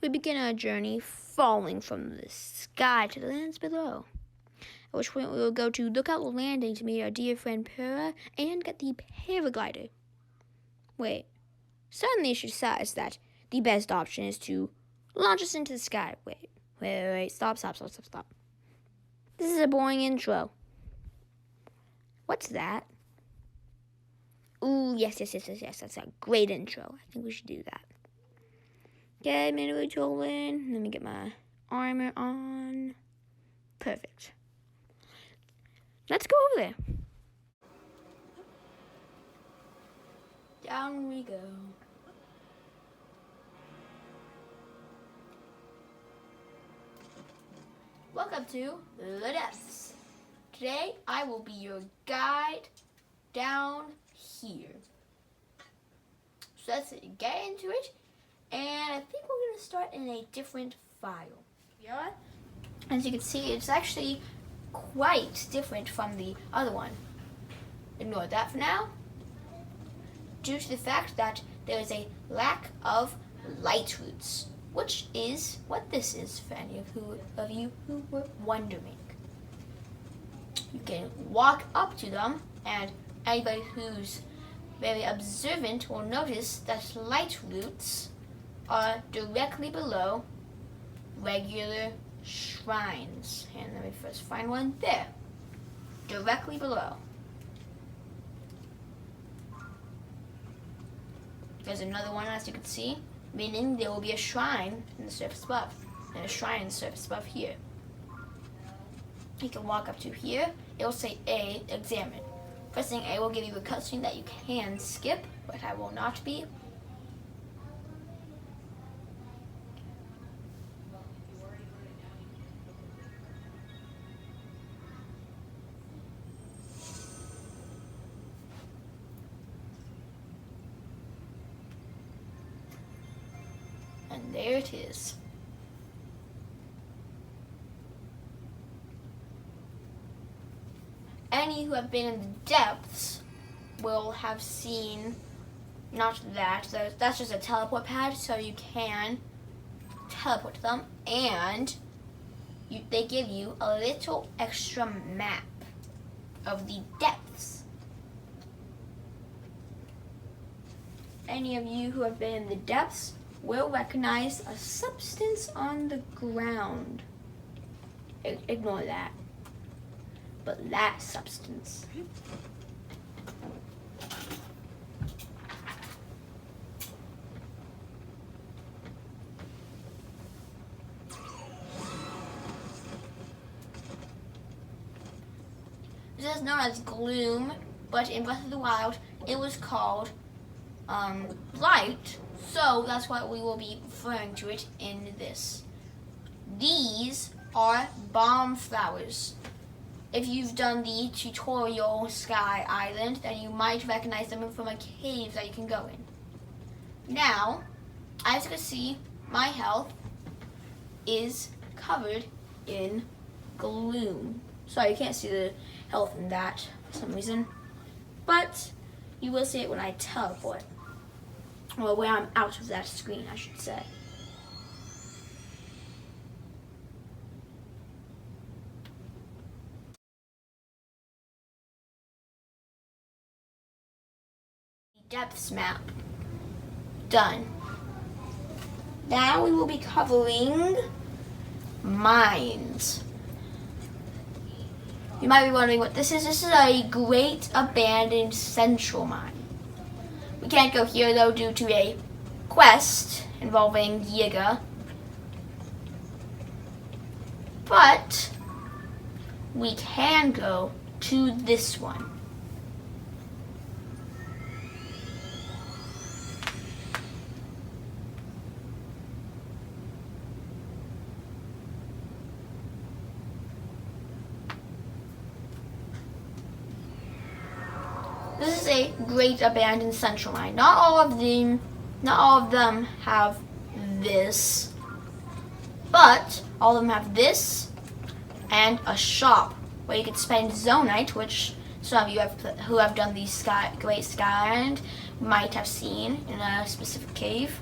we begin our journey falling from the sky to the lands below. At which point we will go to Lookout Landing to meet our dear friend Pura and get the paraglider. Wait, suddenly she decides that the best option is to launch us into the sky. Wait, stop. This is a boring intro. What's that? Ooh, yes, that's a great intro. I think we should do that. Okay, manually tooling. Let me get my armor on. Perfect. Let's go over there. Down we go. Welcome to the depths. Today I will be your guide down here. So let's get into it. And I think we're going to start in a different file. Yeah. As you can see, it's actually quite different from the other one. Ignore that for now. Due to the fact that there is a lack of light roots, which is what this is for any of you who were wondering. You can walk up to them, and anybody who's very observant will notice that light roots are directly below regular shrines. And let me first find one there. Directly below. There's another one, as you can see, meaning there will be a shrine in the surface above, and a shrine in the surface above here. You can walk up to here. It will say A, examine. Pressing A will give you a cutscene that you can skip, but I will not be. And there it is. Any who have been in the depths will have seen, not that, that's just a teleport pad, so you can teleport to them, and they give you a little extra map of the depths. Any of you who have been in the depths will recognize a substance on the ground. Ignore that. But that substance. This is known as gloom, but in Breath of the Wild, it was called light. So that's why we will be referring to it in this. These are bomb flowers. If you've done the tutorial Sky Island, then you might recognize them from a cave that you can go in. Now, as you can see, my health is covered in gloom. Sorry, you can't see the health in that for some reason. But you will see it when I teleport. Well, when I'm out of that screen, I should say. Depths map. Done. Now we will be covering mines. You might be wondering what this is. This is a great abandoned central mine. We can't go here though due to a quest involving Yiga. But we can go to this one. This is a great abandoned central mine. Not all of them have this, but all of them have this and a shop where you can spend Zonite, which some of you who have done the Great Sky Island might have seen in a specific cave.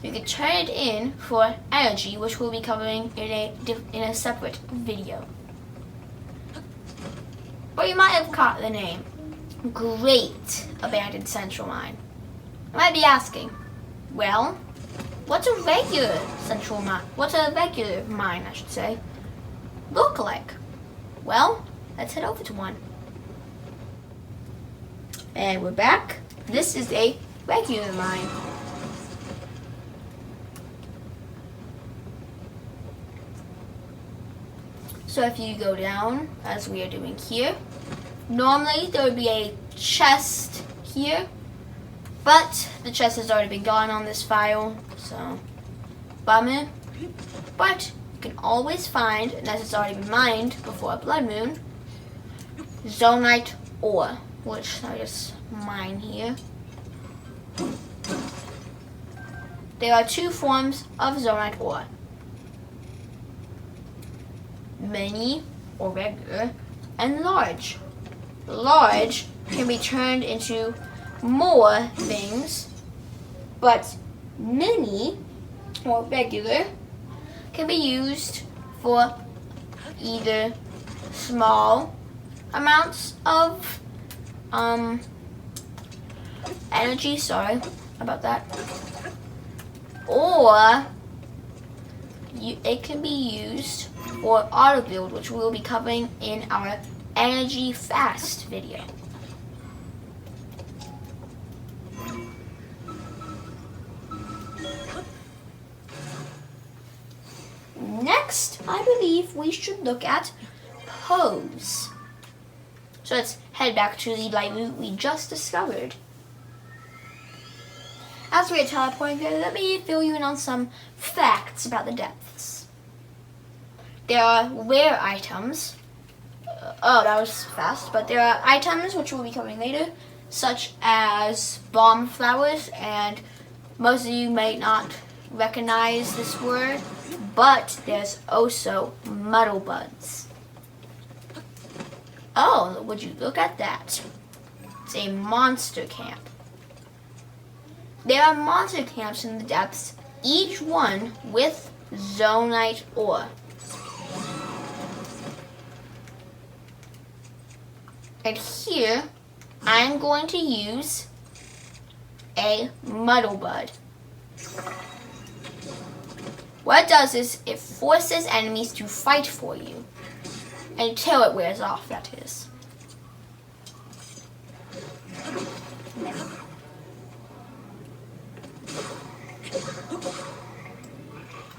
you can turn it in for energy, which we'll be covering in a separate video. But you might have caught the name, Great Abandoned Central Mine. You might be asking, well, what's a regular central mine? What's a regular mine, I should say, look like? Well, let's head over to one. And we're back. This is a regular mine. So if you go down, as we are doing here, normally there would be a chest here, but the chest has already been gone on this file, so bummer. But you can always find, and as it's already been mined before a blood moon, Zonaite ore, which I just mine here. There are two forms of Zonaite ore. Mini, or regular, and large. Large can be turned into more things, but mini, or regular, can be used for either small amounts of energy, sorry about that, or it can be used for auto build, which we will be covering in our energy fast video. Next, I believe we should look at pose. So let's head back to the light route we just discovered. As we are teleporting there, let me fill you in on some facts about the depths. There are rare items. Oh, that was fast. But there are items which we'll be covering later, such as bomb flowers, and most of you may not recognize this word, but there's also muddle buds. Oh, would you look at that? It's a monster camp. There are monster camps in the depths, each one with Zonaite ore. And here, I'm going to use a muddle bud. What it does is it forces enemies to fight for you until it wears off, that is.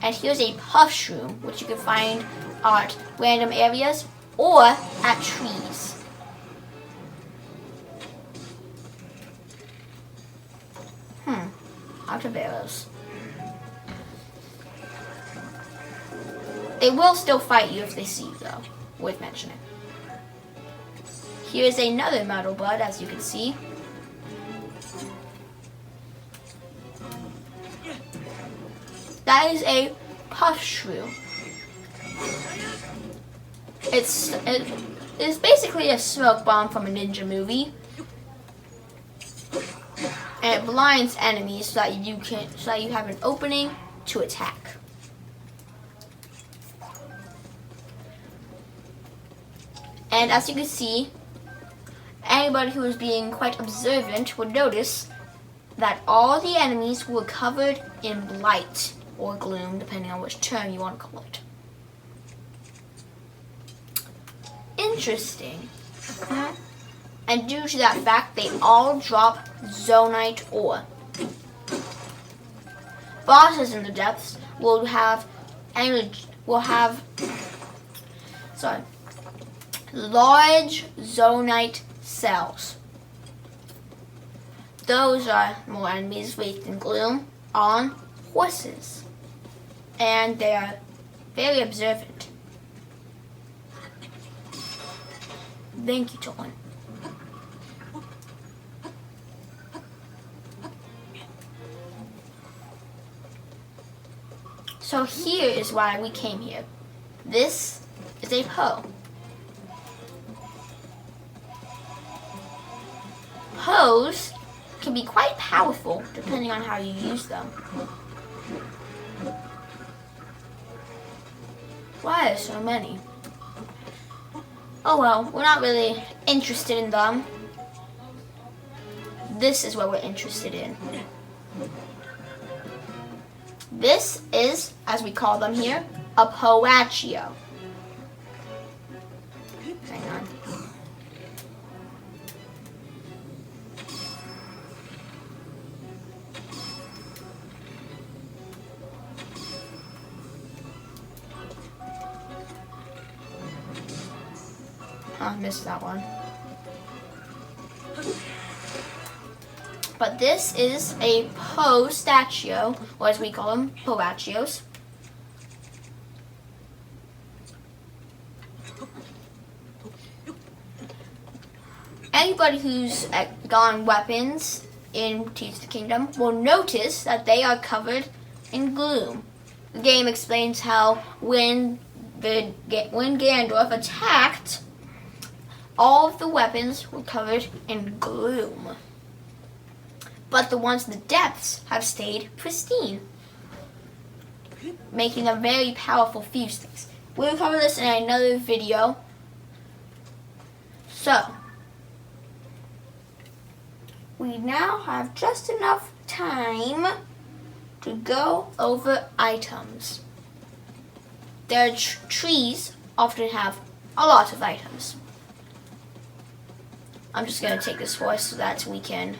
And here's a puff shroom, which you can find at random areas or at trees. Out of arrows. They will still fight you if they see you, though. Worth mentioning. Here's another muddle bud, as you can see. That is a puff shrew. It's basically a smoke bomb from a ninja movie. And it blinds enemies so that you have an opening to attack. And as you can see, anybody who is being quite observant would notice that all the enemies were covered in blight or gloom, depending on which term you want to call it. Interesting. And due to that fact, they all drop Zonaite ore. Bosses in the depths will have large Zonaite cells. Those are more enemies wraithed in gloom on horses, and they are very observant. Thank you, Tolan. So here is why we came here. This is a hoe. Hoes can be quite powerful depending on how you use them. Why are there so many? Oh well, we're not really interested in them. This is what we're interested in. This is, as we call them here, a Poachio. Hang on. I missed that one. But this is a Postachio, or as we call them, Poachios. Anybody who's gone weapons in Tears of the Kingdom will notice that they are covered in gloom. The game explains how when Ganondorf attacked, all of the weapons were covered in gloom. But the ones in the depths have stayed pristine, making them very powerful fuse sticks. We'll cover this in another video. So, we now have just enough time to go over items. Their trees often have a lot of items. I'm just going to take this horse so that we can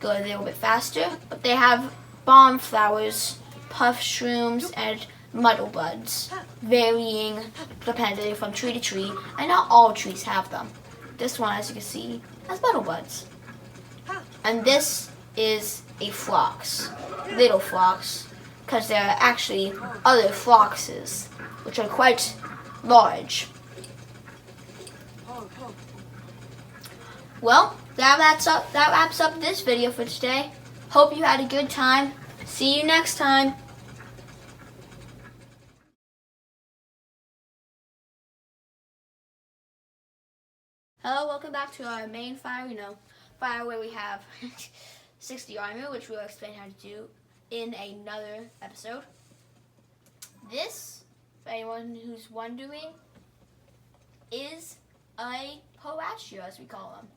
go a little bit faster. But they have bomb flowers, puff shrooms, and muddle buds, varying depending from tree to tree, and not all trees have them. This one, as you can see, has muddle buds. And this is a phlox, little phlox, because there are actually other phloxes, which are quite large. Well, that wraps up this video for today. Hope you had a good time. See you next time. Hello, welcome back to our main fire. Fire where we have 60 armor, which we'll explain how to do in another episode. This, for anyone who's wondering, is a Poachio, as we call them.